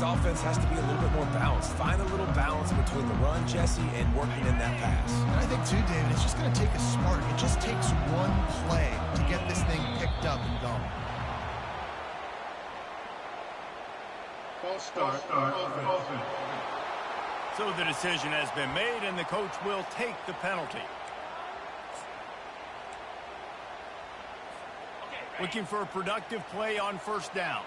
offense has to be a little bit more balanced. Find a little balance between the run, Jesse, and working in that pass. And I think, too, David, it's just going to take a spark. It just takes one play to get this thing picked up and going. False start. So the decision has been made, and the coach will take the penalty. Looking for a productive play on first down.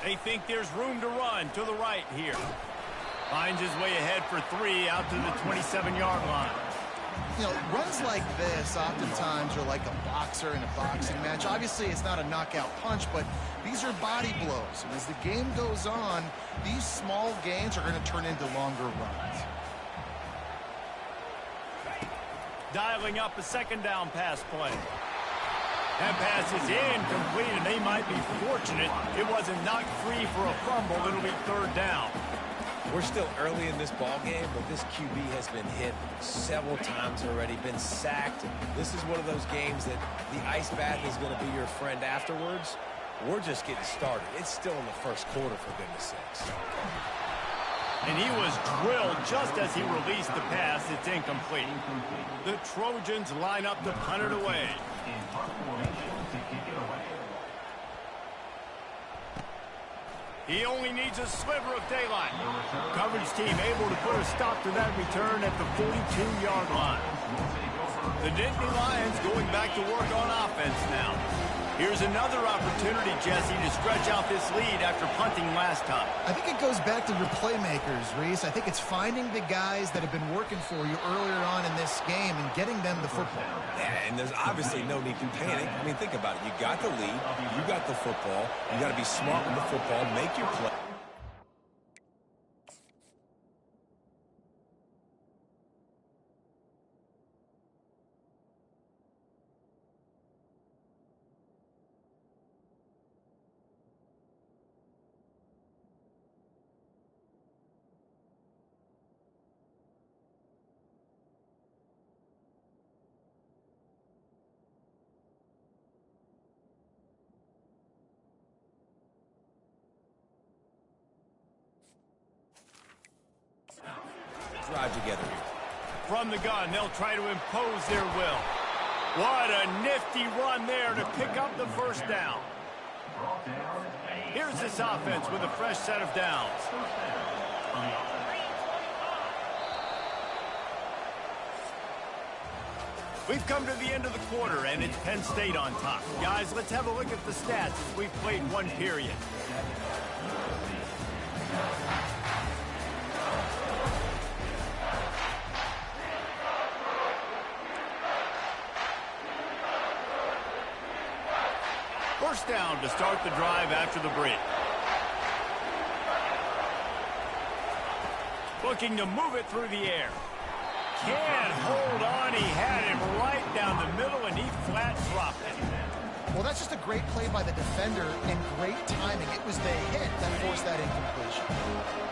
They think there's room to run to the right here. Finds his way ahead for 3 out to the 27-yard line. You know, runs like this oftentimes are like a boxer in a boxing match. Obviously, it's not a knockout punch, but these are body blows. And as the game goes on, these small gains are going to turn into longer runs. Dialing up a second down pass play. That pass is incomplete, and they might be fortunate it wasn't knocked free for a fumble. It'll be third down. We're still early in this ball game, but this QB has been hit several times already, been sacked. This is one of those games that the ice bath is going to be your friend afterwards. We're just getting started. It's still in the first quarter, for goodness sakes. And he was drilled just as he released the pass. It's incomplete. The Trojans line up to punt it away. He only needs a sliver of daylight. Coverage team able to put a stop to that return at the 42-yard line. The Nittany Lions going back to work on offense now. Here's another opportunity, Jesse, to stretch out this lead after punting last time. I think it goes back to your playmakers, Reese. I think it's finding the guys that have been working for you earlier on in this game and getting them the football. Yeah, and there's obviously no need to panic. I mean, think about it. You got the lead. You got the football. You got to be smart with the football. Make your play. Drive together here. From the gun, they'll try to impose their will. What a nifty run there to pick up the first down. Here's this offense with a fresh set of downs. We've come to the end of the quarter, and it's Penn State on top. Guys, let's have a look at the stats as we've played one period. First down to start the drive after the break. Looking to move it through the air. Can't hold on. He had him right down the middle, and he flat dropped it. Well, that's just a great play by the defender and great timing. It was the hit that forced that incompletion.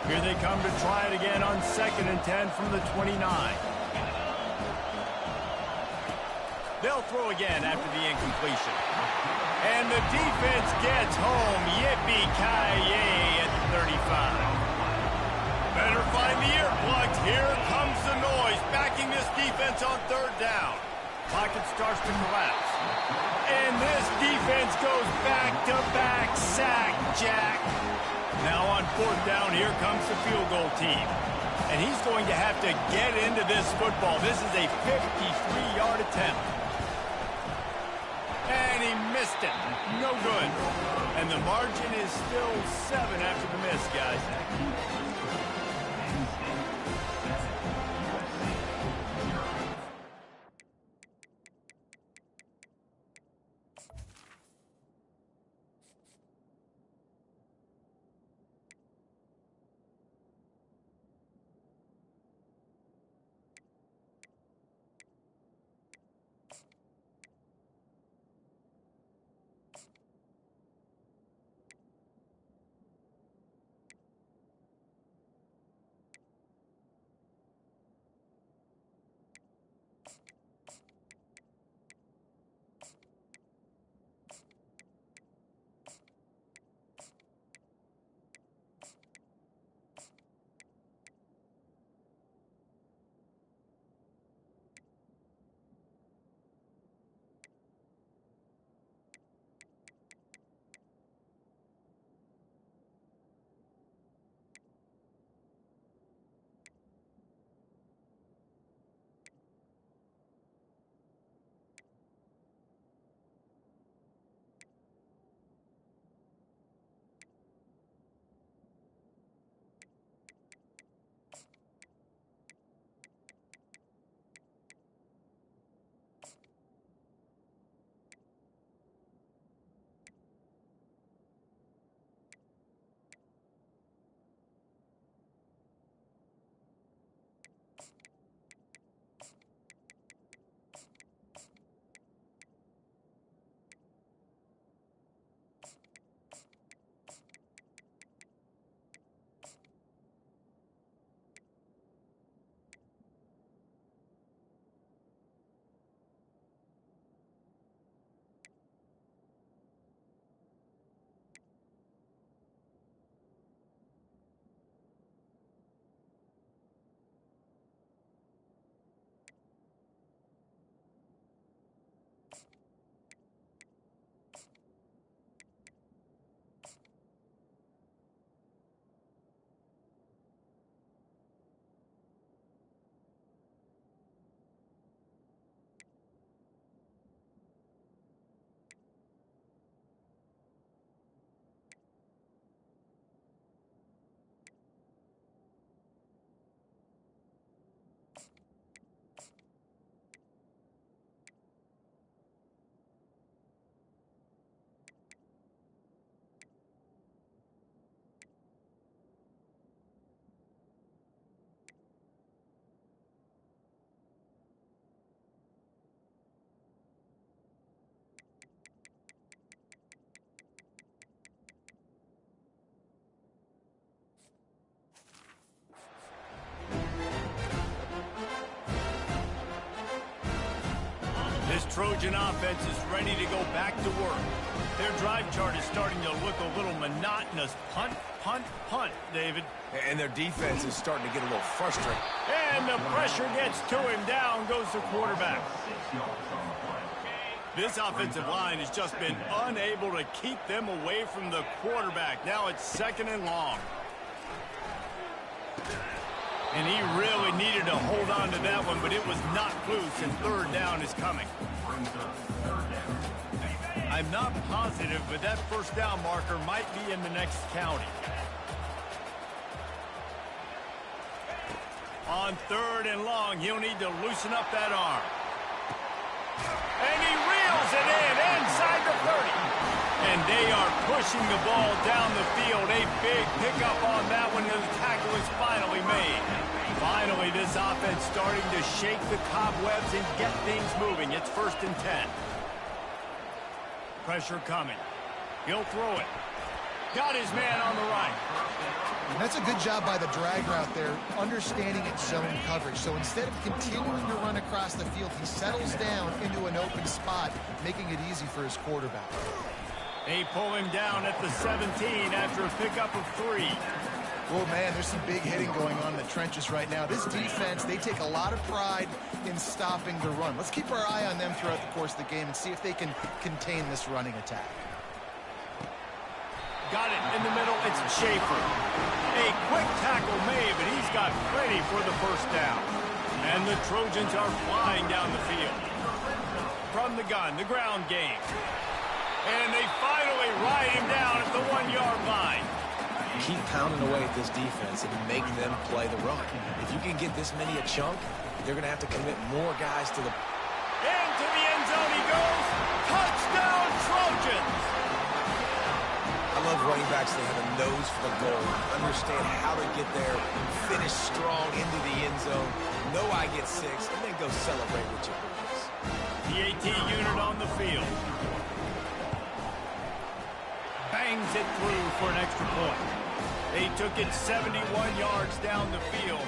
Here they come to try it again on 2nd and 10 from the 29. They'll throw again after the incompletion. And the defense gets home. Yippee-ki-yay at the 35. Better find the earplugs. Here comes the noise, backing this defense on 3rd down. Pocket starts to collapse. And this defense goes back-to-back sack, Jack. Now on 4th down, here comes the field goal team. And he's going to have to get into this football. This is a 53-yard attempt. And he missed it. No good. And the margin is still 7 after the miss, guys. Trojan offense is ready to go back to work. Their drive chart is starting to look a little monotonous. Punt, punt, punt, David. And their defense is starting to get a little frustrated. And the pressure gets to him. Down goes the quarterback. This offensive line has just been unable to keep them away from the quarterback. Now it's 2nd and long. And he really needed to hold on to that one, but it was not loose, and 3rd down is coming. I'm not positive, but that 1st down marker might be in the next county. On 3rd and long, he'll need to loosen up that arm. And he reels it in inside the 30. And they are pushing the ball down the field. A big pickup on that one, and the tackle is finally made. Finally, this offense starting to shake the cobwebs and get things moving. It's 1st and 10. Pressure coming. He'll throw it. Got his man on the right. And that's a good job by the drag route there, understanding its zone coverage. So instead of continuing to run across the field, he settles down into an open spot, making it easy for his quarterback. They pull him down at the 17 after a pickup of 3. Oh, man, there's some big hitting going on in the trenches right now. This defense, they take a lot of pride in stopping the run. Let's keep our eye on them throughout the course of the game and see if they can contain this running attack. Got it in the middle. It's Schaefer. A quick tackle made, but he's got plenty for the 1st down. And the Trojans are flying down the field. From the gun, the ground game. And they finally ride him down at the 1-yard line. Keep pounding away at this defense and make them play the run. If you can get this many a chunk, they're going to have to commit more guys to the... Into the end zone he goes. Touchdown, Trojans! I love running backs that have a nose for the goal, understand how to get there, finish strong into the end zone, know I get 6, and then go celebrate with your boys. The AT unit on the field. Bangs it through for an extra point. They took it 71 yards down the field,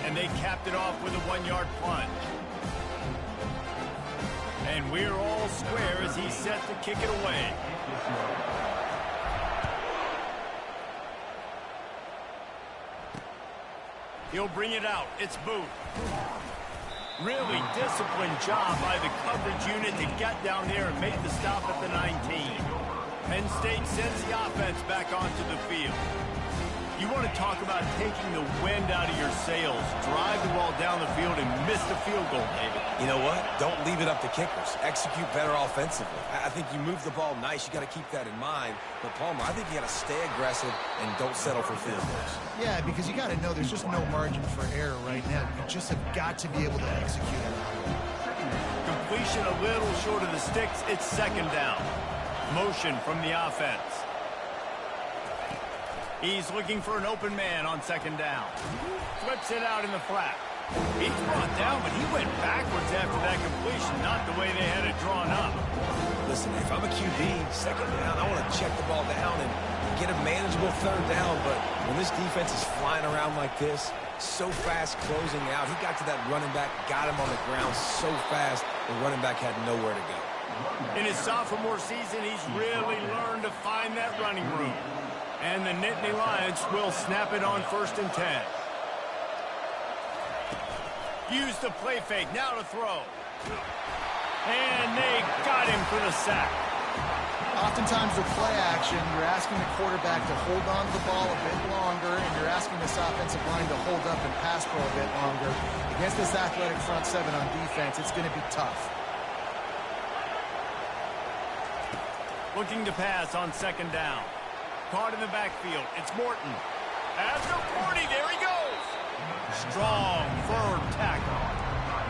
and they capped it off with a 1-yard plunge. And we're all square as he's set to kick it away. He'll bring it out. It's Booth. Really disciplined job by the coverage unit to get down there and make the stop at the 19. Penn State sends the offense back onto the field. You want to talk about taking the wind out of your sails. Drive the ball down the field and miss the field goal, David. You know what? Don't leave it up to kickers. Execute better offensively. I think you move the ball nice. You got to keep that in mind. But, Palmer, I think you got to stay aggressive and don't settle for field goals. Yeah, because you got to know there's just no margin for error right now. You just have got to be able to execute it. Completion a little short of the sticks. It's 2nd down. Motion from the offense. He's looking for an open man on 2nd down. Flips it out in the flat. He's brought down, but he went backwards after that completion, not the way they had it drawn up. Listen, if I'm a QB, 2nd down, I want to check the ball down and get a manageable 3rd down. But when this defense is flying around like this, so fast closing out, he got to that running back, got him on the ground so fast, the running back had nowhere to go. In his sophomore season, he's really learned to find that running room. And the Nittany Lions will snap it on 1st and 10. Use the play fake, now to throw. And they got him for the sack. Oftentimes with play action, you're asking the quarterback to hold on to the ball a bit longer, and you're asking this offensive line to hold up and pass pro a bit longer. Against this athletic front 7 on defense, it's going to be tough. Looking to pass on 2nd down. Caught in the backfield. It's Morton. At the 40, there he goes. Strong, firm tackle.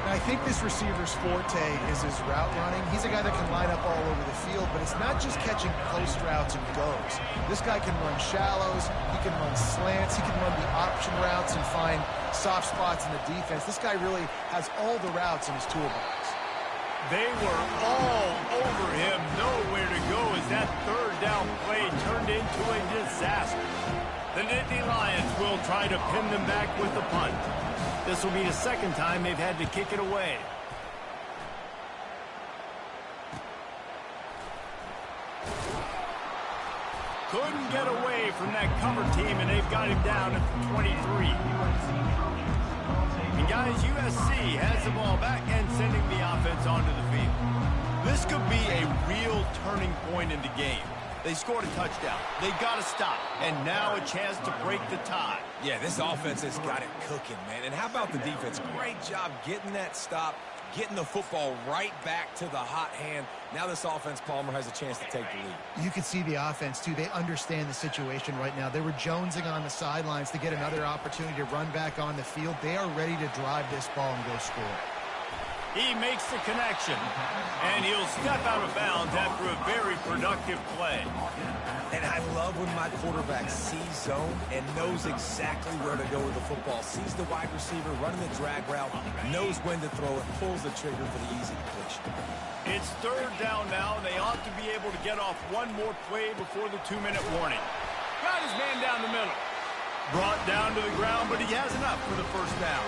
And I think this receiver's forte is his route running. He's a guy that can line up all over the field, but it's not just catching post routes and goes. This guy can run shallows, he can run slants, he can run the option routes and find soft spots in the defense. This guy really has all the routes in his toolbox. They were all over him, nowhere to go as that 3rd down play turned into a disaster. The Nittany Lions will try to pin them back with the punt. This will be the 2nd time they've had to kick it away. Couldn't get away from that cover team, and they've got him down at the 23. And guys, USC has the ball back and sending the offense onto the field. This could be a real turning point in the game. They scored a touchdown. They got to stop. And now a chance to break the tie. Yeah, this offense has got it cooking, man. And how about the defense? Great job getting that stop, getting the football right back to the hot hand. Now this offense, Palmer, has a chance to take the lead. You can see the offense, too. They understand the situation right now. They were jonesing on the sidelines to get another opportunity to run back on the field. They are ready to drive this ball and go score. He makes the connection, and he'll step out of bounds after a very productive play. And I love when my quarterback sees zone and knows exactly where to go with the football. Sees the wide receiver running the drag route, knows when to throw it, pulls the trigger for the easy completion. It's third down now, and they ought to be able to get off one more play before the 2-minute warning. Got his man down the middle. Brought down to the ground, but he has enough for the first down.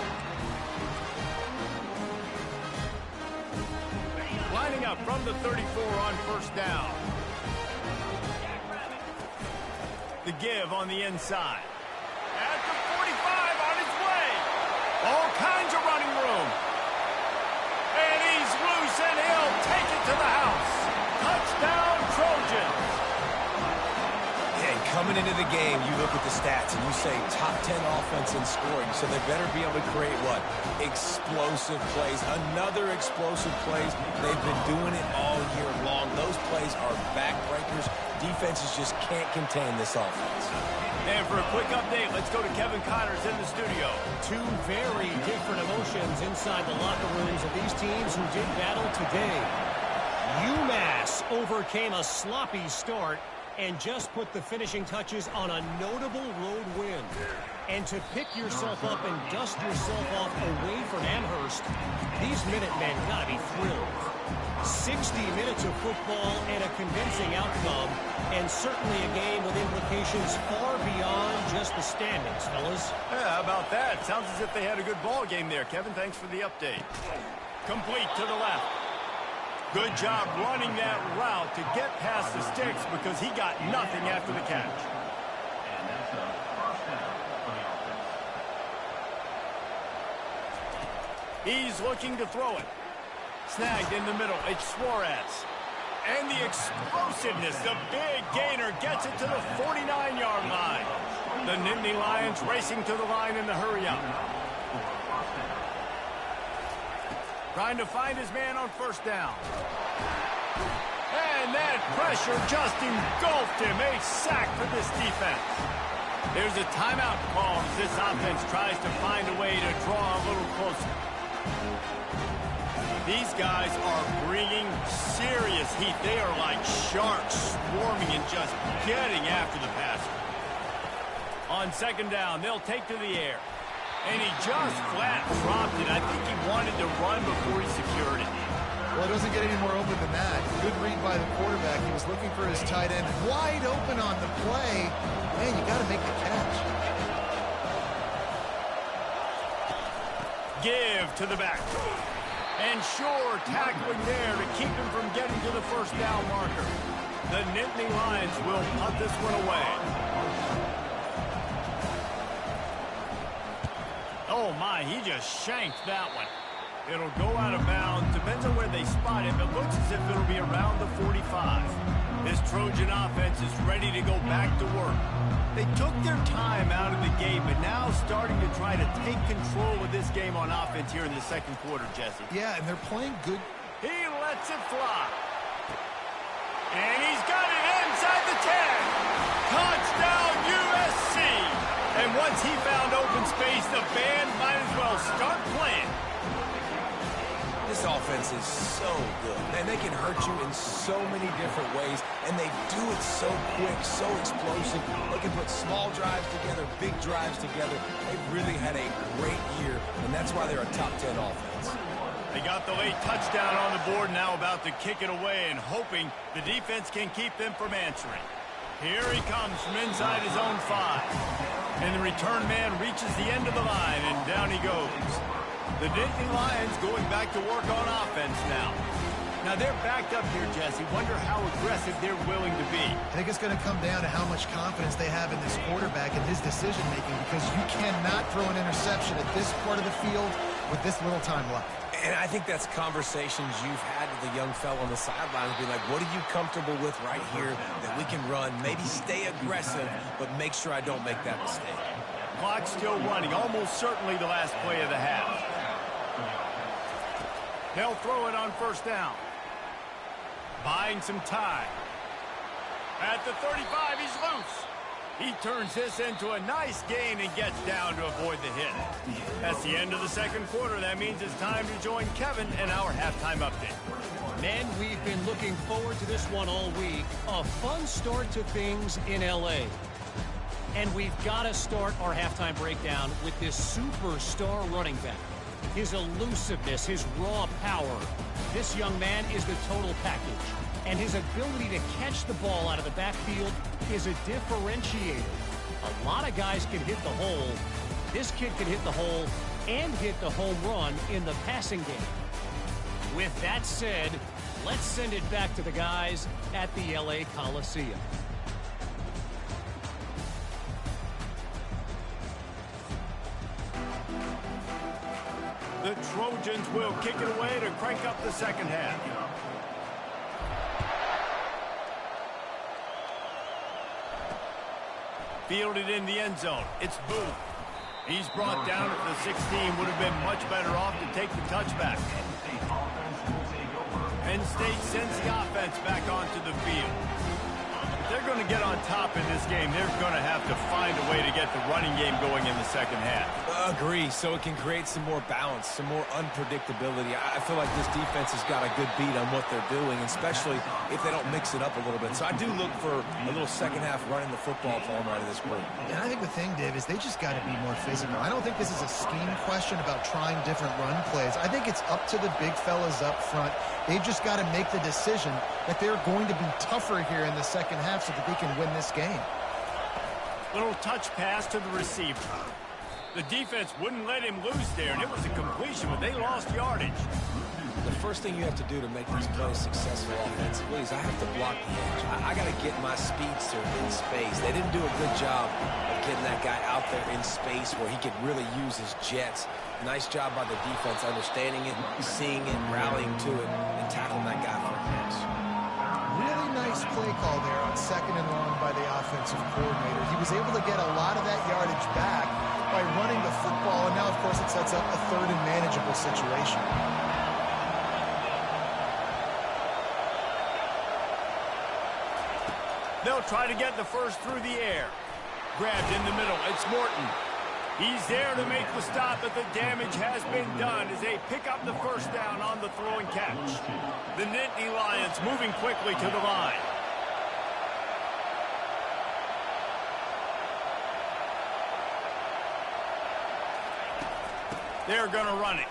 Lining up from the 34 on first down. The give on the inside. At the 45 on his way. All kinds of running room. And he's loose, and he'll take it to the house. Touchdown, Trojans. And coming into the game, you look at the stats and you say top 10 offense in scoring, so they better be able to create what? Explosive plays. Another explosive plays. They've been doing it all year long. Those plays are backbreakers. Defenses just can't contain this offense. And for a quick update, let's go to Kevin Connors in the studio. Two very different emotions inside the locker rooms of these teams who did battle today. UMass overcame a sloppy start and just put the finishing touches on a notable road win. And to pick yourself up and dust yourself off away from Amherst, these Minutemen gotta be thrilled. 60 minutes of football and a convincing outcome, and certainly a game with implications far beyond just the standings, fellas. Yeah, how about that? Sounds as if they had a good ball game there. Kevin, thanks for the update. Complete to the left. Good job running that route to get past the sticks because he got nothing after the catch. He's looking to throw it. Snagged in the middle. It's Suarez. And the explosiveness, the big gainer gets it to the 49-yard line. The Nittany Lions racing to the line in the hurry-up. Trying to find his man on first down. And that pressure just engulfed him. A sack for this defense. There's a timeout call as this offense tries to find a way to draw a little closer. These guys are bringing serious heat. They are like sharks swarming and just getting after the passer. On second down, they'll take to the air. And he just flat dropped it. I think he wanted to run before he secured it. Well, it doesn't get any more open than that. Good read by the quarterback. He was looking for his tight end wide open on the play. Man, you got to make the catch. Give to the back. And sure, tackling there to keep him from getting to the first down marker. The Nittany Lions will punt this one away. Oh, my, he just shanked that one. It'll go out of bounds. Depends on where they spot it, but looks as if it'll be around the 45. This Trojan offense is ready to go back to work. They took their time out of the game, but now starting to try to take control of this game on offense here in the second quarter, Jesse. Yeah, and they're playing good. He lets it fly. And he's got it inside the 10. Touchdown, USC. And once he found open space, the band might as well start playing. This offense is so good, and they can hurt you in so many different ways, and they do it so quick, so explosive. They can put small drives together, big drives together. They've really had a great year, and that's why they're a top 10 offense. They got the late touchdown on the board, now about to kick it away and hoping the defense can keep them from answering. Here he comes from inside his own 5. And the return man reaches the end of the line, and down he goes. The Nittany Lions going back to work on offense now. Now they're backed up here, Jesse. Wonder how aggressive they're willing to be. I think it's going to come down to how much confidence they have in this quarterback and his decision-making, because you cannot throw an interception at this part of the field with this little time left. And I think that's conversations you've had with the young fellow on the sidelines, be like, what are you comfortable with right here that we can run? Maybe stay aggressive, but make sure I don't make that mistake. Clock still running, almost certainly the last play of the half. They'll throw it on first down. Buying some time. At the 35, he's loose. He turns this into a nice gain and gets down to avoid the hit. That's the end of the second quarter. That means it's time to join Kevin in our halftime update. Men, we've been looking forward to this one all week. A fun start to things in L.A. And we've got to start our halftime breakdown with this superstar running back. His elusiveness, his raw power. This young man is the total package. And his ability to catch the ball out of the backfield is a differentiator. A lot of guys can hit the hole. This kid can hit the hole and hit the home run in the passing game. With that said, let's send it back to the guys at the LA Coliseum. The Trojans will kick it away to crank up the second half. Fielded in the end zone. It's Booth. He's brought down at the 16. Would have been much better off to take the touchback. Penn State sends the offense back onto the field. If they're going to get on top in this game, they're going to have to find a way to get the running game going in the second half. Agree, so it can create some more balance, some more unpredictability. I feel like this defense has got a good beat on what they're doing, especially if they don't mix it up a little bit. So I do look for a little second half running the football form out of this group. And I think the thing, Dave, is they just got to be more physical. I don't think this is a scheme question about trying different run plays. I think it's up to the big fellas up front. They've just got to make the decision that they're going to be tougher here in the second half so that they can win this game. Little touch pass to the receiver. The defense wouldn't let him loose there, and it was a completion, but they lost yardage. The first thing you have to do to make these plays successful offensively is I have to block the edge. I got to get my speedster in space. They didn't do a good job of getting that guy out there in space where he could really use his jets. Nice job by the defense understanding it, seeing it, rallying to it, and tackling that guy for a catch. Really nice play call there on second and long by the offensive coordinator. He was able to get a lot of that yardage back by running the football, and now, of course, it sets up a third and manageable situation. They'll try to get the first through the air. Grabbed in the middle. It's Morton. He's there to make the stop, but the damage has been done as they pick up the first down on the throw and catch. The Nittany Lions moving quickly to the line. They're going to run it.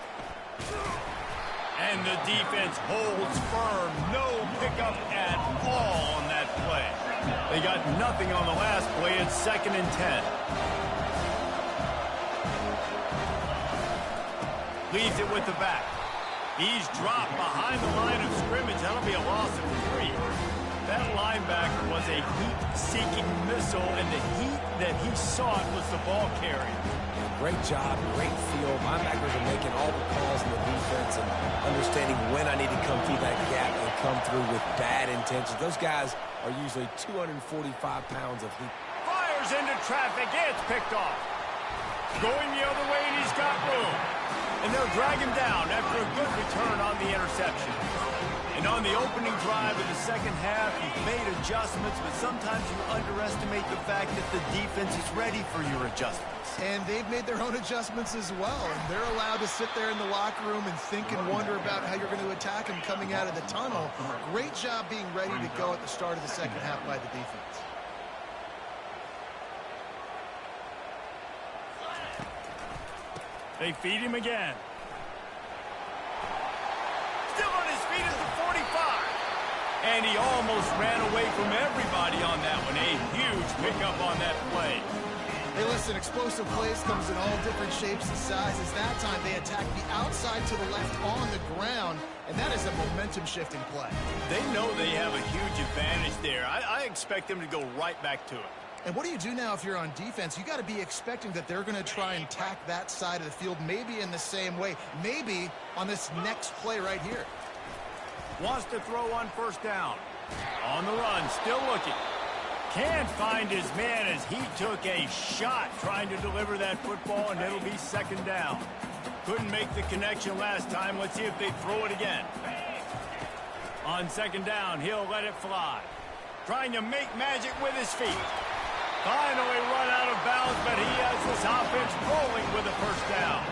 And the defense holds firm. No pickup at all on that play. They got nothing on the last play. It's 2nd and 10. Leaves it with the back. He's dropped behind the line of scrimmage. That'll be a loss of 3. That linebacker was a heat-seeking missile, and the heat that he sought was the ball carrier. Great job, great feel. Linebackers are making all the calls in the defense and understanding when I need to come through that gap and come through with bad intentions. Those guys are usually 245 pounds of heat. Fires into traffic. It's picked off. Going the other way, and he's got room. And they'll drag him down after a good return on the interception. And on the opening drive of the second half, you've made adjustments, but sometimes you underestimate the fact that the defense is ready for your adjustments. And they've made their own adjustments as well. And they're allowed to sit there in the locker room and think and wonder about how you're going to attack them coming out of the tunnel. Great job being ready to go at the start of the second half by the defense. They feed him again. Still on his feet at the 45. And he almost ran away from everybody on that one. A huge pickup on that play. Hey, listen, explosive plays comes in all different shapes and sizes. That time they attack the outside to the left on the ground, and that is a momentum-shifting play. They know they have a huge advantage there. I expect them to go right back to it. And what do you do now if you're on defense? You got to be expecting that they're going to try and tack that side of the field, maybe in the same way, maybe on this next play right here. Wants to throw on first down. On the run, still looking. Can't find his man as he took a shot trying to deliver that football, and it'll be second down. Couldn't make the connection last time. Let's see if they throw it again. On second down, he'll let it fly. Trying to make magic with his feet. Finally run out of bounds, but he has this offense rolling with a first down.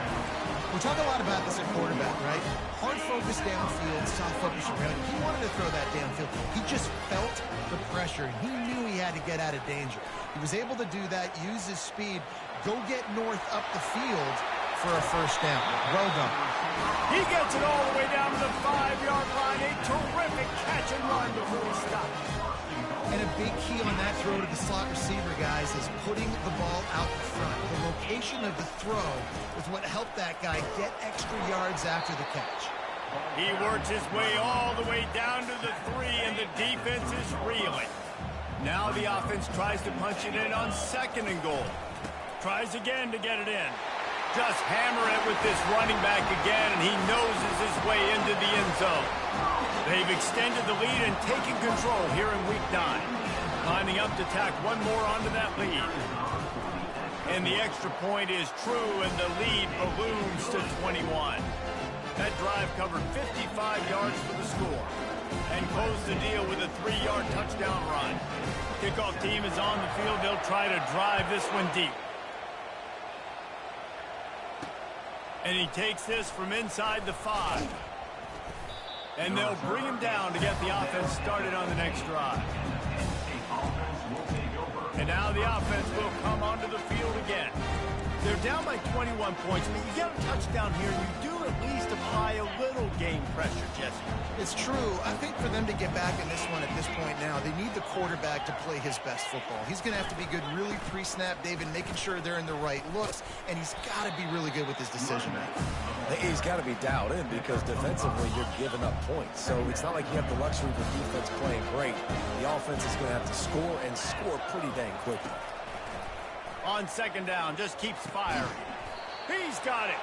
We talk a lot about this at quarterback, right? Hard focus downfield, soft focus around. He wanted to throw that downfield. He just felt the pressure, and he knew he had to get out of danger. He was able to do that, use his speed, go get north up the field for a first down. Well done. He gets it all the way down to the 5-yard line. A terrific catch and run before he stops. And a big key on that throw to the slot receiver, guys, is putting the ball out in front. The location of the throw is what helped that guy get extra yards after the catch. He works his way all the way down to the 3, and the defense is reeling. Now the offense tries to punch it in on second and goal. Tries again to get it in. Just hammer it with this running back again, and he noses his way into the end zone. They've extended the lead and taken control here in week 9. Lining up to tack one more onto that lead. And the extra point is true, and the lead balloons to 21. That drive covered 55 yards for the score and closed the deal with a 3-yard touchdown run. Kickoff team is on the field. They'll try to drive this one deep. And he takes this from inside the 5. And they'll bring him down to get the offense started on the next drive. And now the offense will come onto the field again. They're down by 21 points, but you get a touchdown here, and you do at least apply a little game pressure, Jesse. It's true. I think for them to get back in this one at this point now, they need the quarterback to play his best football. He's going to have to be good really pre-snap, David, making sure they're in the right looks, and he's got to be really good with his decision-making. He's got to be dialed in because defensively you're giving up points. So it's not like you have the luxury of the defense playing great. The offense is going to have to score and score pretty dang quickly. On second down, just keeps firing. He's got it.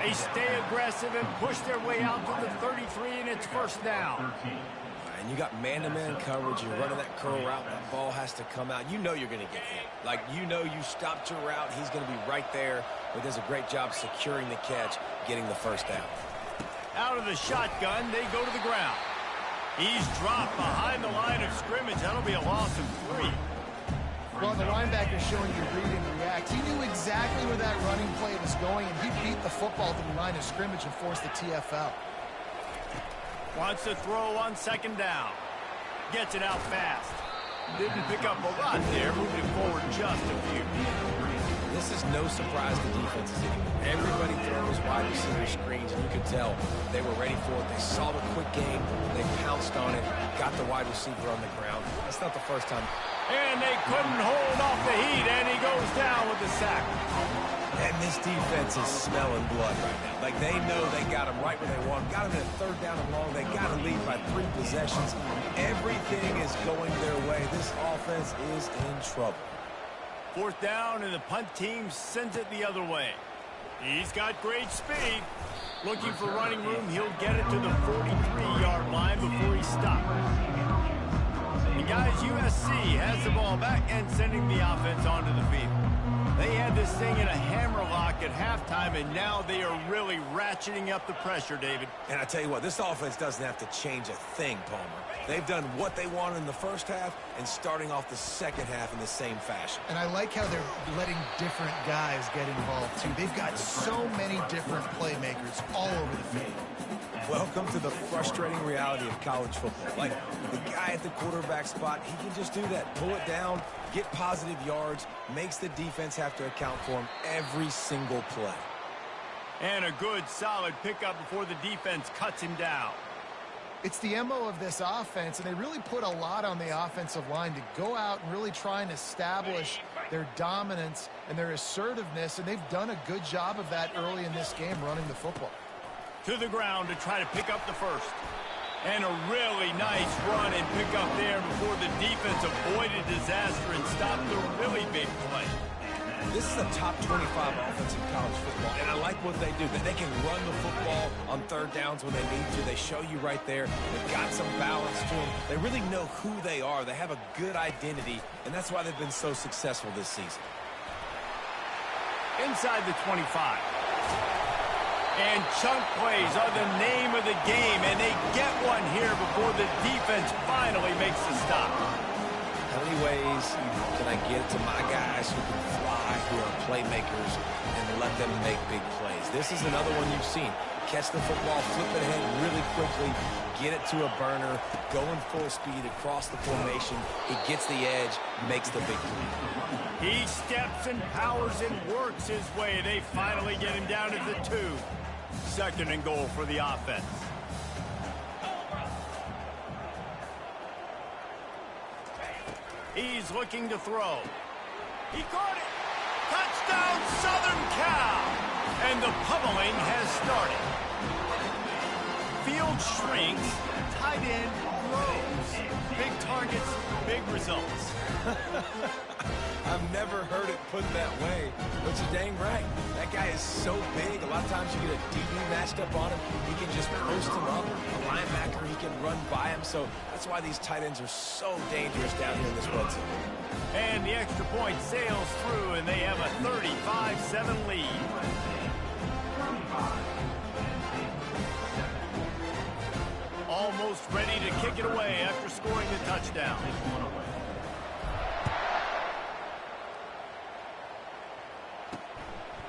They stay aggressive and push their way out to the 33, and it's first down. And you got man-to-man coverage. You're running that curl route. That ball has to come out. You know you're going to get hit. Like, you know you stopped your route. He's going to be right there. But does a great job securing the catch, getting the first down. Out of the shotgun, they go to the ground. He's dropped behind the line of scrimmage. That'll be a loss of 3. Well, the linebacker showing you read and react. He knew exactly where that running play was going, and he beat the football to the line of scrimmage and forced the TFL. Wants to throw on second down. Gets it out fast. Didn't pick up a lot there, moving forward just a few. This is no surprise to defenses anymore. Everybody throws wide receiver screens, and you could tell they were ready for it. They saw the quick game. They pounced on it, got the wide receiver on the ground. That's not the first time. And they couldn't hold off the heat, and he goes down with the sack. And this defense is smelling blood right now. Like, they know they got him right where they want him. Got him in a third down and long. They got to lead by 3 possessions. Everything is going their way. This offense is in trouble. Fourth down, and the punt team sends it the other way. He's got great speed. Looking for running room. He'll get it to the 43-yard line before he stops. And guys, USC has the ball back and sending the offense onto the field. They had this thing in a hammer lock at halftime, and now they are really ratcheting up the pressure, David. And I tell you what, this offense doesn't have to change a thing, Palmer. They've done what they wanted in the first half and starting off the second half in the same fashion. And I like how they're letting different guys get involved, too. They've got so many different playmakers all over the field. Welcome to the frustrating reality of college football. Like, the guy at the quarterback spot, he can just do that. Pull it down, get positive yards, makes the defense have to account for him every single play. And a good, solid pickup before the defense cuts him down. It's the MO of this offense, and they really put a lot on the offensive line to go out and really try and establish their dominance, and their assertiveness, and they've done a good job of that early in this game running the football. To the ground to try to pick up the first. And a really nice run and pick up there before the defense avoided disaster and stopped the really big play. This is a top 25 offense in college football, and I like what they do. That they can run the football on third downs when they need to. They show you right there. They've got some balance to them. They really know who they are. They have a good identity, and that's why they've been so successful this season. Inside the 25. And chunk plays are the name of the game, and they get one here before the defense finally makes the stop. How many ways can I get to my guys who can fly, who are playmakers, and let them make big plays? This is another one you've seen. Catch the football, flip it ahead really quickly, get it to a burner, going full speed across the formation. He gets the edge, makes the big play. He steps and powers and works his way. They finally get him down to the 2. Second and goal for the offense. He's looking to throw. He caught it. Touchdown, Southern Cal. And the pummeling has started. Field shrinks. Tight end grows. Big targets, big results. I've never heard it put that way, but you're dang right. That guy is so big. A lot of times you get a DB matched up on him. He can just post him up. A linebacker, he can run by him. So that's why these tight ends are so dangerous down here in this red zone. And the extra point sails through, and they have a 35-7 lead. Almost ready to kick it away after scoring the touchdown.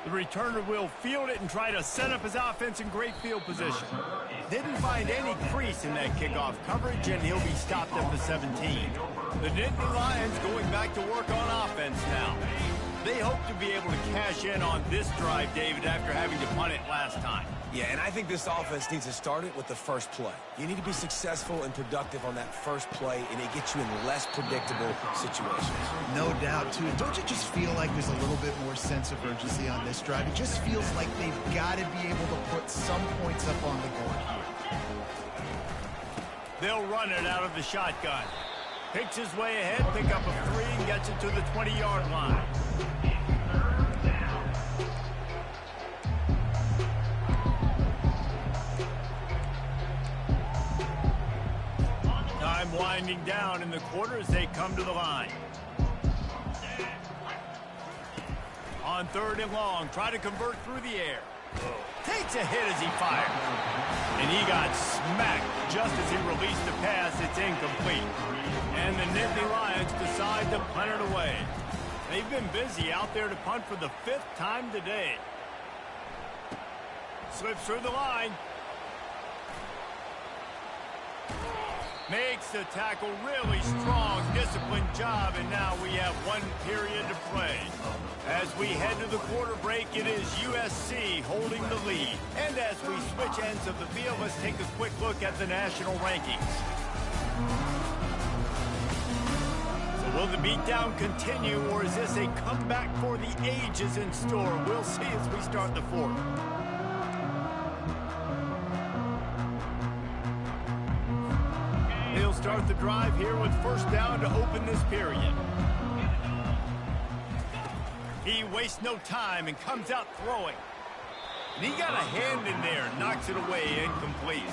The returner will field it and try to set up his offense in great field position. Didn't find any crease in that kickoff coverage, and he'll be stopped at the 17. The Nittany Lions going back to work on offense now. They hope to be able to cash in on this drive, David, after having to punt it last time. Yeah, and I think this offense needs to start it with the first play. You need to be successful and productive on that first play, and it gets you in less predictable situations. No doubt, too. Don't you just feel like there's a little bit more sense of urgency on this drive? It just feels like they've got to be able to put some points up on the board here. They'll run it out of the shotgun. Picks his way ahead, pick up a 3, and gets it to the 20-yard line. Time winding down in the quarter as they come to the line. On third and long, try to convert through the air. Takes a hit as he fired. And he got smacked just as he released the pass. It's incomplete. And the Nittany Lions decide to punt it away. They've been busy out there to punt for the 5th time today. Slips through the line. Makes the tackle really strong, disciplined job, and now we have 1 period to play. As we head to the quarter break, it is USC holding the lead. And as we switch ends of the field, let's take a quick look at the national rankings. So will the beatdown continue, or is this a comeback for the ages in store? We'll see as we start the 4th. He'll start the drive here with first down to open this period. He wastes no time and comes out throwing. And he got a hand in there, knocks it away, incomplete.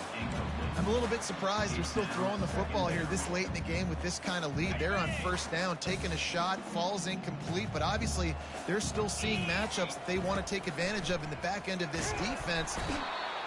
I'm a little bit surprised they're still throwing the football here this late in the game with this kind of lead. They're on first down, taking a shot, falls incomplete, but obviously they're still seeing matchups that they want to take advantage of in the back end of this defense.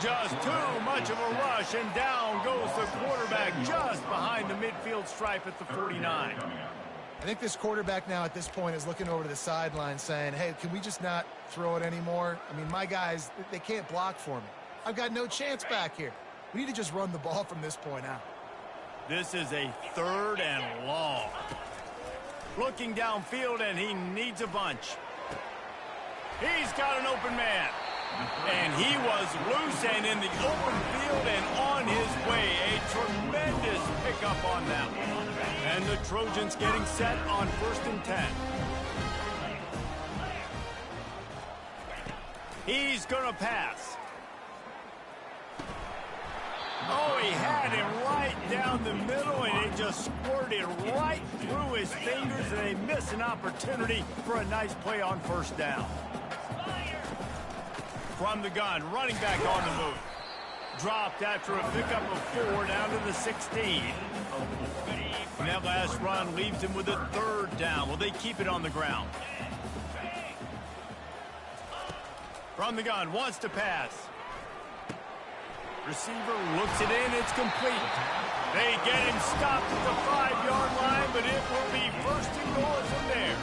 Just too much of a rush, and down goes the quarterback just behind the midfield stripe at the 49. I think this quarterback now at this point is looking over to the sideline saying, hey, can we just not throw it anymore? I mean, my guys, they can't block for me. I've got no chance back here. We need to just run the ball from this point out. This is a 3rd and long. Looking downfield, and he needs a bunch. He's got an open man. And he was loose and in the open field and on his way. A tremendous pickup on that one. And the Trojans getting set on 1st and 10. He's going to pass. Oh, he had him right down the middle, and it just squirted right through his fingers, and they miss an opportunity for a nice play on first down. From the gun, running back on the move. Dropped after a pickup of 4 down to the 16. And that last run leaves him with a 3rd down. Will they keep it on the ground? From the gun, wants to pass. Receiver looks it in, it's complete. They get him stopped at the 5-yard line, but it will be 1st and goal from there.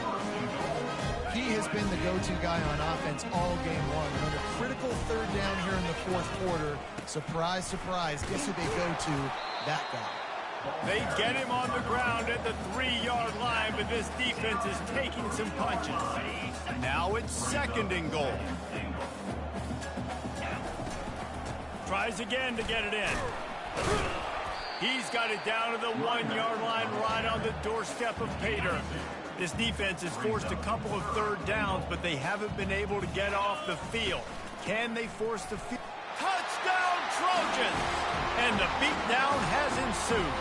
He has been the go-to guy on offense all game long. And on a critical 3rd down here in the 4th quarter, surprise, surprise, guess who they go to? That guy. They get him on the ground at the 3-yard line, but this defense is taking some punches. Now it's 2nd and goal. Tries again to get it in. He's got it down to the 1-yard line right on the doorstep of Pater. This defense has forced a couple of 3rd downs, but they haven't been able to get off the field. Can they force the field? Touchdown, Trojans! And the beatdown has ensued.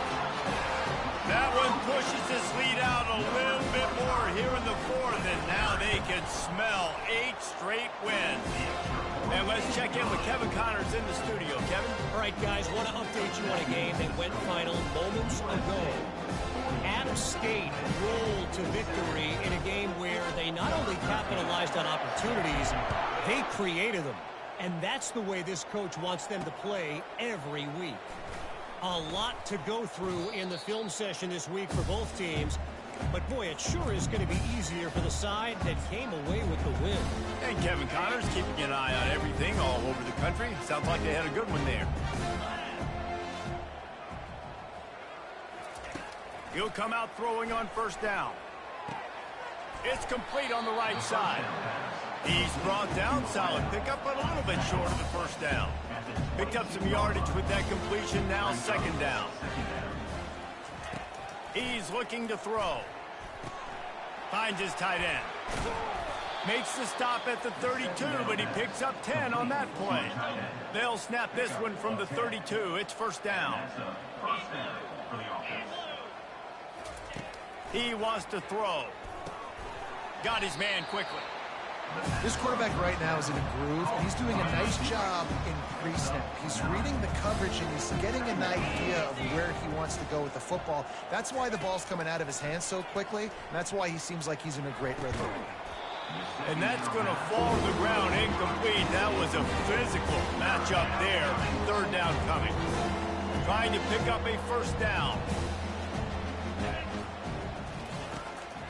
That one pushes this lead out a little bit more here in the 4th, and now they can smell 8 straight wins. And let's check in with Kevin Connors in the studio. Kevin? All right, guys, want to update you on a game that went final moments ago. App State rolled to victory in a game where they not only capitalized on opportunities, they created them. And that's the way this coach wants them to play every week. A lot to go through in the film session this week for both teams. But, boy, it sure is going to be easier for the side that came away with the win. And Kevin Connors keeping an eye on everything all over the country. Sounds like they had a good one there. He'll come out throwing on 1st down. It's complete on the right side. He's brought down, solid pickup, but a little bit short of the 1st down. Picked up some yardage with that completion, now 2nd down. He's looking to throw. Finds his tight end. Makes the stop at the 32, but he picks up 10 on that play. They'll snap this one from the 32. It's 1st down. He wants to throw. Got his man quickly. This quarterback right now is in a groove, and he's doing a nice job in pre-snap. He's reading the coverage, and he's getting an idea of where he wants to go with the football. That's why the ball's coming out of his hands so quickly, and that's why he seems like he's in a great rhythm. And that's going to fall to the ground incomplete. That was a physical matchup there. 3rd down coming. Trying to pick up a 1st down.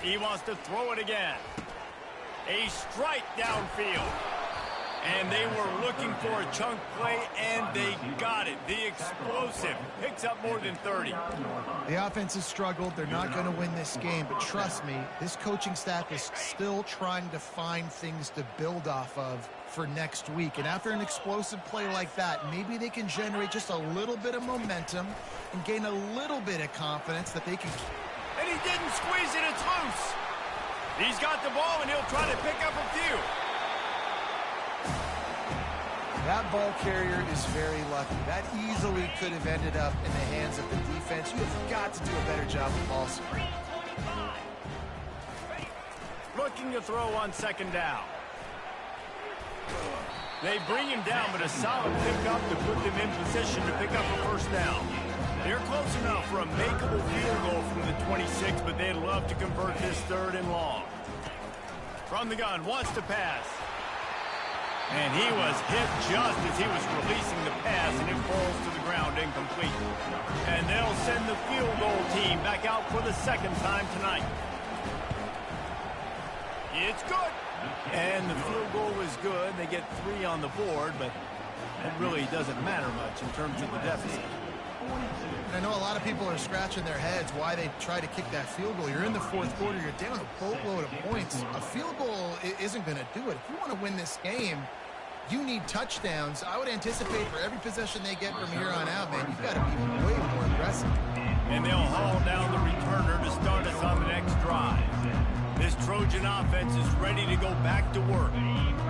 He wants to throw it again. A strike downfield. And they were looking for a chunk play, and they got it. The explosive picks up more than 30. The offense has struggled. They're not going to win this game, but trust me, this coaching staff is still trying to find things to build off of for next week. And after an explosive play like that, maybe they can generate just a little bit of momentum and gain a little bit of confidence that they can. And he didn't squeeze it. It's loose. He's got the ball, and he'll try to pick up a few. That ball carrier is very lucky. That easily could have ended up in the hands of the defense. You have got to do a better job with ball screen. Looking to throw on 2nd down. They bring him down, but a solid pickup to put them in position to pick up a 1st down. They're close enough for a makeable field goal from the 26, but they'd love to convert this 3rd and long. From the gun, wants to pass. And he was hit just as he was releasing the pass, and it falls to the ground incomplete. And they'll send the field goal team back out for the 2nd time tonight. It's good. And the field goal is good. They get 3 on the board, but it really doesn't matter much in terms of the deficit. I know a lot of people are scratching their heads why they try to kick that field goal. You're in the 4th quarter. You're down a boatload of points. A field goal isn't going to do it. If you want to win this game, you need touchdowns. I would anticipate for every possession they get from here on out, man, you've got to be way more aggressive. And they'll haul down the returner to start us on the next drive. This Trojan offense is ready to go back to work.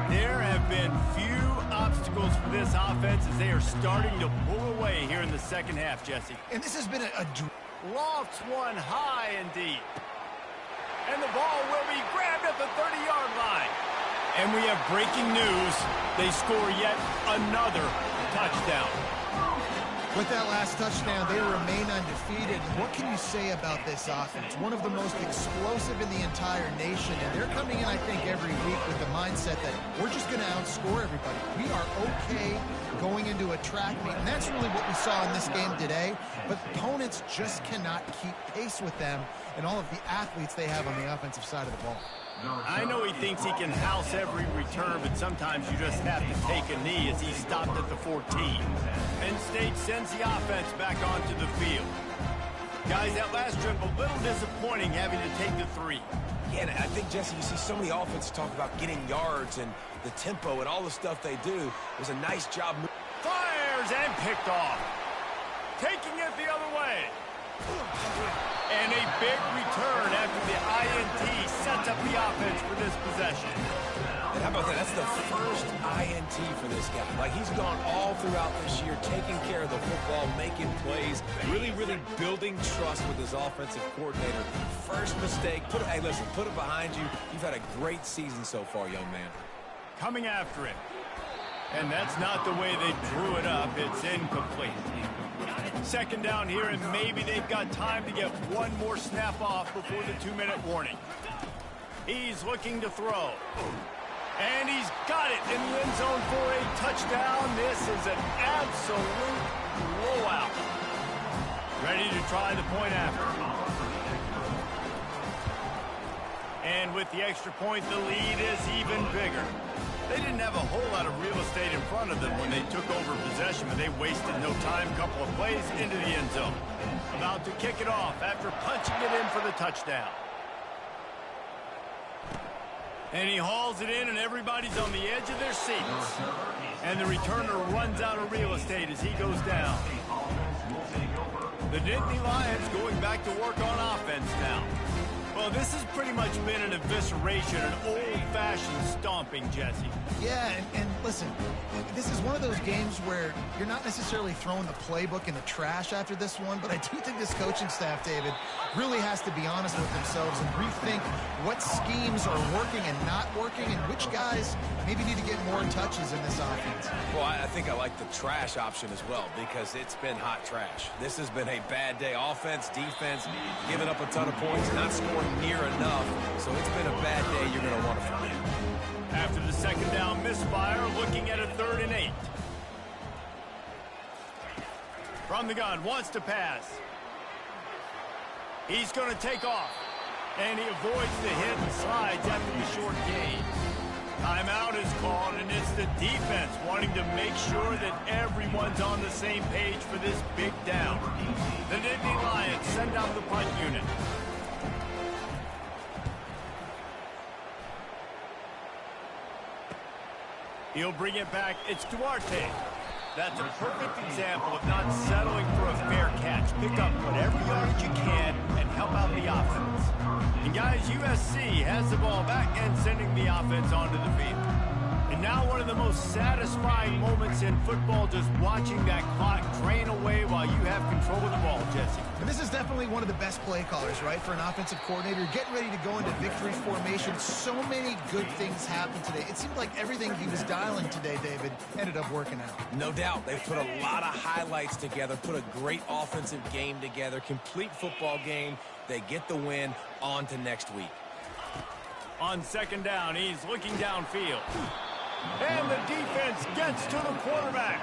There have been few obstacles for this offense as they are starting to pull away here in the second half, Jesse. And this has been lofts one high and deep. And the ball will be grabbed at the 30-yard line. And we have breaking news. They score yet another touchdown. With that last touchdown, they remain undefeated. What can you say about this offense? One of the most explosive in the entire nation, and they're coming in, I think, every week with the mindset that we're just going to outscore everybody. We are okay going into a track meet, and that's really what we saw in this game today. But opponents just cannot keep pace with them and all of the athletes they have on the offensive side of the ball. I know he thinks he can house every return, but sometimes you just have to take a knee as he stopped at the 14. Penn State sends the offense back onto the field. Guys, that last trip a little disappointing having to take the 3. Yeah, and I think, Jesse, you see so many offenses talk about getting yards and the tempo and all the stuff they do. It was a nice job. Fires and picked off. Taking it the other way. And a big return after the INT sets up the offense for this possession. And how about that? That's the first INT for this guy. Like, he's gone all throughout this year, taking care of the football, making plays, really building trust with his offensive coordinator. First mistake, hey, listen, put it behind you. You've had a great season so far, young man. Coming after it. And that's not the way they drew it up. It's incomplete. Second down here, and maybe they've got time to get one more snap off before the 2-minute warning. He's looking to throw. And he's got it in the end zone for a touchdown. This is an absolute blowout. Ready to try the point after. And with the extra point, the lead is even bigger. They didn't have a whole lot of real estate in front of them when they took over possession, but they wasted no time. Couple of plays into the end zone. About to kick it off after punching it in for the touchdown. And he hauls it in, and everybody's on the edge of their seats. And the returner runs out of real estate as he goes down. The Nittany Lions going back to work on offense now. Well, this has pretty much been an evisceration, an old-fashioned stomping, Jesse. Yeah, and listen, this is one of those games where you're not necessarily throwing the playbook in the trash after this one, but I do think this coaching staff, David, really has to be honest with themselves and rethink what schemes are working and not working and which guys maybe need to get more touches in this offense. Well, I think I like the trash option as well because it's been hot trash. This has been a bad day. Offense, defense, giving up a ton of points, not scoring near enough. So it's been a bad day you're going to want to find. After the second down misfire, looking at a 3rd and 8. From the gun, wants to pass. He's going to take off. And he avoids the hit and slides after the short gain. Timeout is called, and it's the defense wanting to make sure that everyone's on the same page for this big down. The Nittany Lions send out the punt unit. He'll bring it back. It's Duarte. That's a perfect example of not settling for a fair catch. Pick up whatever yardage you can and help out the offense. And guys, USC has the ball back and sending the offense onto the field. And now one of the most satisfying moments in football, just watching that clock drain away while you have control of the ball, Jesse. And this is definitely one of the best play callers, right, for an offensive coordinator. Getting ready to go into victory formation. So many good things happened today. It seemed like everything he was dialing today, David, ended up working out. No doubt. They've put a lot of highlights together, put a great offensive game together, complete football game. They get the win. On to next week. On second down, he's looking downfield. And the defense gets to the quarterback.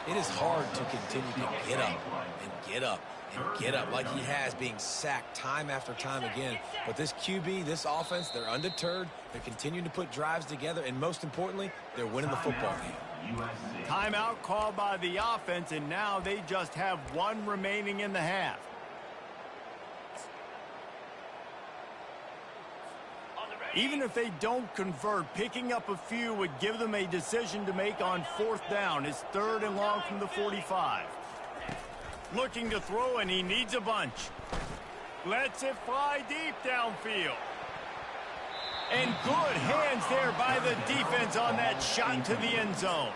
It is hard to continue to get up and get up and get up like he has, being sacked time after time again. But this QB, this offense, they're undeterred. They're continuing to put drives together, and most importantly, they're winning the football game. Timeout called by the offense, and now they just have one remaining in the half. Even if they don't convert, picking up a few would give them a decision to make on 4th down. It's 3rd and long from the 45. Looking to throw, and he needs a bunch. Lets it fly deep downfield. And good hands there by the defense on that shot to the end zone.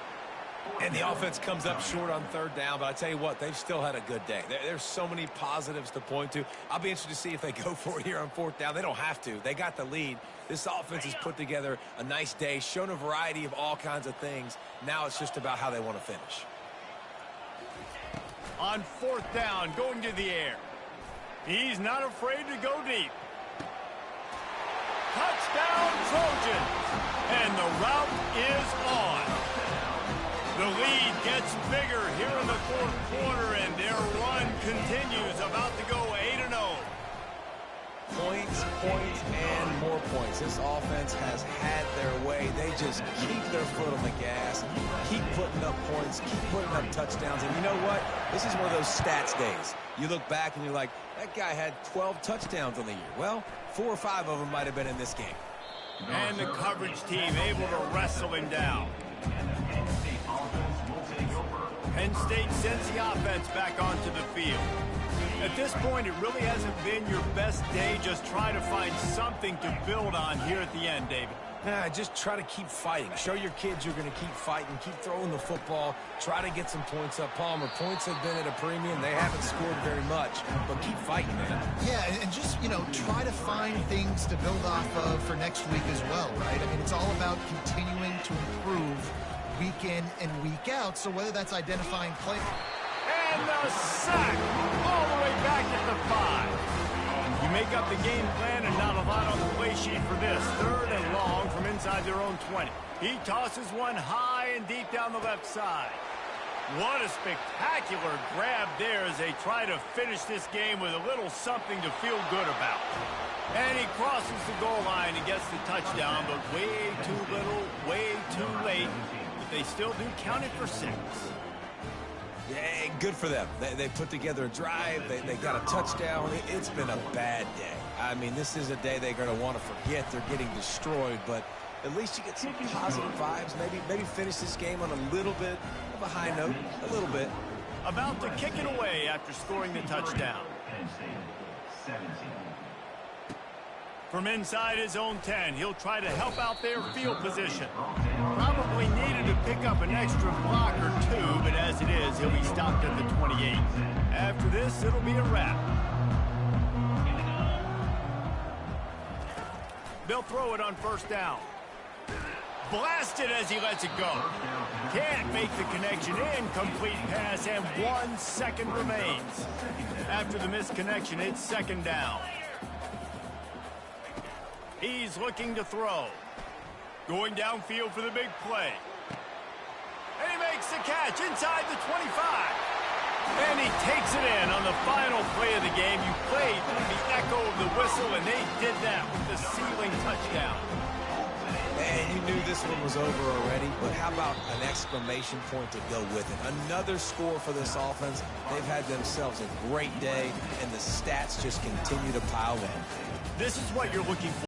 And the offense comes up short on third down, but I tell you what, they've still had a good day. There's so many positives to point to. I'll be interested to see if they go for it here on fourth down. They don't have to. They got the lead. This offense has put together a nice day, shown a variety of all kinds of things. Now it's just about how they want to finish. On fourth down, going to the air. He's not afraid to go deep. Touchdown, Trojans. And the route is on. The lead gets bigger here in the fourth quarter, and their run continues, about to go 8-0. Points, and more points. This offense has had their way. They just keep their foot on the gas, keep putting up points, keep putting up touchdowns. And you know what? This is one of those stats days. You look back and you're like, that guy had 12 touchdowns on the year. Well, 4 or 5 of them might have been in this game. And the coverage team able to wrestle him down. Penn State sends the offense back onto the field. At this point, it really hasn't been your best day. Just try to find something to build on here at the end, David. Just try to keep fighting. Show your kids you're going to keep fighting. Keep throwing the football. Try to get some points up. Palmer, points have been at a premium. They haven't scored very much, but keep fighting, man. Yeah, and just, try to find things to build off of for next week as well, right? I mean, it's all about continuing to improve week in and week out. So whether that's identifying play. And the sack all the way back at the 5. You make up the game plan and not a lot on the play sheet for this. Third and long from inside their own 20. He tosses one high and deep down the left side. What a spectacular grab there as they try to finish this game with a little something to feel good about. And he crosses the goal line and gets the touchdown, but way too little, way too late. But they still do count it for 6. Yeah, good for them. They put together a drive. They got a touchdown. It's been a bad day. I mean, this is a day they're going to want to forget. They're getting destroyed, but at least you get some positive vibes. Maybe finish this game on a little bit of a high note, a little bit. About to kick it away after scoring the touchdown. From inside his own 10, he'll try to help out their field position. Probably needed to pick up an extra block or 2, but as it is, he'll be stopped at the 28. After this, it'll be a wrap. They'll throw it on first down. Blasted as he lets it go. Can't make the connection. Incomplete pass, and 1 second remains. After the missed connection, it's second down. He's looking to throw. Going downfield for the big play. And he makes the catch inside the 25. And he takes it in on the final play of the game. You played through the echo of the whistle, and they did that with the ceiling touchdown. Man, you knew this one was over already, but how about an exclamation point to go with it? Another score for this offense. They've had themselves a great day, and the stats just continue to pile in. This is what you're looking for.